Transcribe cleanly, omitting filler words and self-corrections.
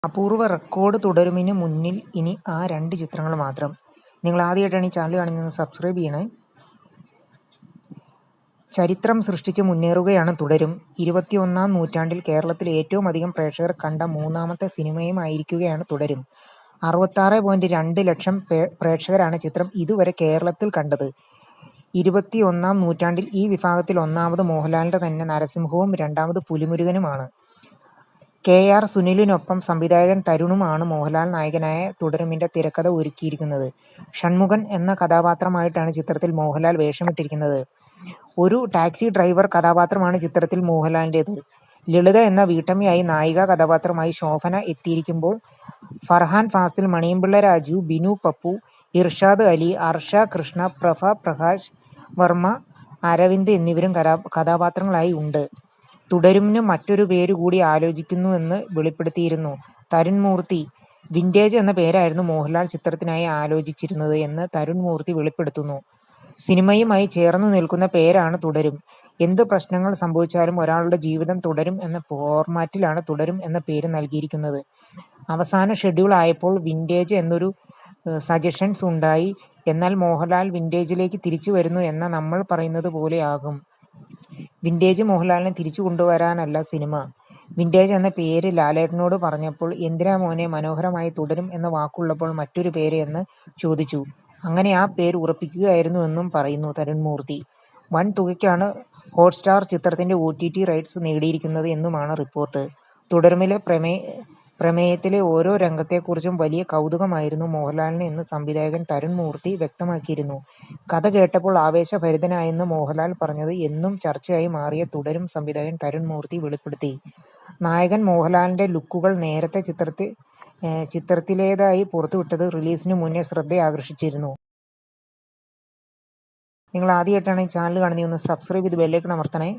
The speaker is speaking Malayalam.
അപൂർവ റെക്കോർഡ് തുടരുമിന് മുന്നിൽ ഇനി ആ 2 ചിത്രങ്ങൾ മാത്രം. നിങ്ങൾ ആദ്യമായിട്ടാണ് ഈ ചാനൽ കാണുന്നത്, സബ്സ്ക്രൈബ് ചെയ്യണേ. ചരിത്രം സൃഷ്ടിച്ച് മുന്നേറുകയാണ് തുടരും. 21-ാം നൂറ്റാണ്ടിൽ കേരളത്തിൽ ഏറ്റവും അധികം പ്രേക്ഷകർ കണ്ട മൂന്നാമത്തെ സിനിമയുമായിരിക്കുകയാണ് തുടരും. 66.2 ലക്ഷം പ്രേക്ഷകരാണ് ചിത്രം ഇതുവരെ കേരളത്തിൽ കണ്ടത്. 21-ാം നൂറ്റാണ്ടിൽ ഈ വിഭാഗത്തിൽ ഒന്നാമത് മോഹൻലാലിന്റെ തന്നെ നരസിംഹവും രണ്ടാമത് പുലിമുരുകനുമാണ്. കെ.ആർ. സുനിലിനൊപ്പം സംവിധായകൻ തരുണുമാണ് മോഹൻലാൽ നായകനായ തുടരുമിന്റെ തിരക്കഥ ഒരുക്കിയിരിക്കുന്നത്. ഷൺമുഖൻ എന്ന കഥാപാത്രമായിട്ടാണ് ചിത്രത്തിൽ മോഹൻലാൽ വേഷമിട്ടിരിക്കുന്നത്. ഒരു ടാക്സി ഡ്രൈവർ കഥാപാത്രമാണ് ചിത്രത്തിൽ മോഹൻലാലിന്റേത്. ലളിത എന്ന വീട്ടമ്മയായി നായികാ കഥാപാത്രമായി ശോഭന എത്തിയിരിക്കുമ്പോൾ ഫർഹാൻ ഫാസിൽ, മണിയമ്പിള്ള രാജു, ബിനു പപ്പു, ഇർഷാദ് അലി, അർഷ കൃഷ്ണ, പ്രഭ പ്രകാശ് വർമ്മ, അരവിന്ദ് എന്നിവരും കഥാപാത്രങ്ങളായി ഉണ്ട്. തുടരുമിന് മറ്റൊരു പേര് കൂടി ആലോചിക്കുന്നുവെന്ന് വെളിപ്പെടുത്തിയിരുന്നു തരുൺ മൂർത്തി. വിന്റേജ് എന്ന പേരായിരുന്നു മോഹൻലാൽ ചിത്രത്തിനായി ആലോചിച്ചിരുന്നത് എന്ന് തരുൺ മൂർത്തി വെളിപ്പെടുത്തുന്നു. സിനിമയുമായി ചേർന്നു നിൽക്കുന്ന പേരാണ് തുടരും. എന്ത് പ്രശ്നങ്ങൾ സംഭവിച്ചാലും ഒരാളുടെ ജീവിതം തുടരും എന്ന ഫോർമാറ്റിലാണ് തുടരും എന്ന പേര് നൽകിയിരിക്കുന്നത്. അവസാന ഷെഡ്യൂൾ ആയപ്പോൾ വിന്റേജ് എന്നൊരു സജഷൻസ് ഉണ്ടായി. എന്നാൽ മോഹൻലാൽ വിന്റേജിലേക്ക് തിരിച്ചു വരുന്നു എന്ന നമ്മൾ പറയുന്നത് പോലെയാകും. വിന്റേജ് മോഹൻലാലിനെ തിരിച്ചു കൊണ്ടുവരാനല്ല സിനിമ. വിന്റേജ് എന്ന പേര് ലാലേട്ടനോട് പറഞ്ഞപ്പോൾ എന്തിനാ മോനെ മനോഹരമായി തുടരും എന്ന വാക്കുള്ളപ്പോൾ മറ്റൊരു പേര് എന്ന് ചോദിച്ചു. അങ്ങനെ ആ പേര് ഉറപ്പിക്കുകയായിരുന്നുവെന്നും പറയുന്നു തരുൺ മൂർത്തി. വൻ തുകയ്ക്കാണ് ഹോട്ട്സ്റ്റാർ ചിത്രത്തിന്റെ OTT റൈറ്റ്സ് നേടിയിരിക്കുന്നത് എന്നുമാണ് റിപ്പോർട്ട്. തുടരുമിലെ പ്രമേയത്തിലെ ഓരോ രംഗത്തെക്കുറിച്ചും വലിയ കൗതുകമായിരുന്നു മോഹൻലാലിന് എന്ന് സംവിധായകൻ തരുൺ മൂർത്തി വ്യക്തമാക്കിയിരുന്നു. കഥ കേട്ടപ്പോൾ ആവേശഭരിതനായെന്ന് മോഹൻലാൽ പറഞ്ഞത് എന്നും ചർച്ചയായി മാറിയ തുടരും സംവിധായകൻ തരുൺ മൂർത്തി വെളിപ്പെടുത്തി. നായകൻ മോഹൻലാലിന്റെ ലുക്കുകൾ നേരത്തെ ചിത്രത്തിലേതായി പുറത്തുവിട്ടത് റിലീസിന് മുന്നേ ശ്രദ്ധയാകർഷിച്ചിരുന്നു. നിങ്ങൾ ആദ്യമായിട്ടാണ് ഈ ചാനൽ കാണുന്നത്, ഒന്ന് സബ്സ്ക്രൈബ് ചെയ്ത് ബെല്ലൈക്കൺ അമർത്തണേ.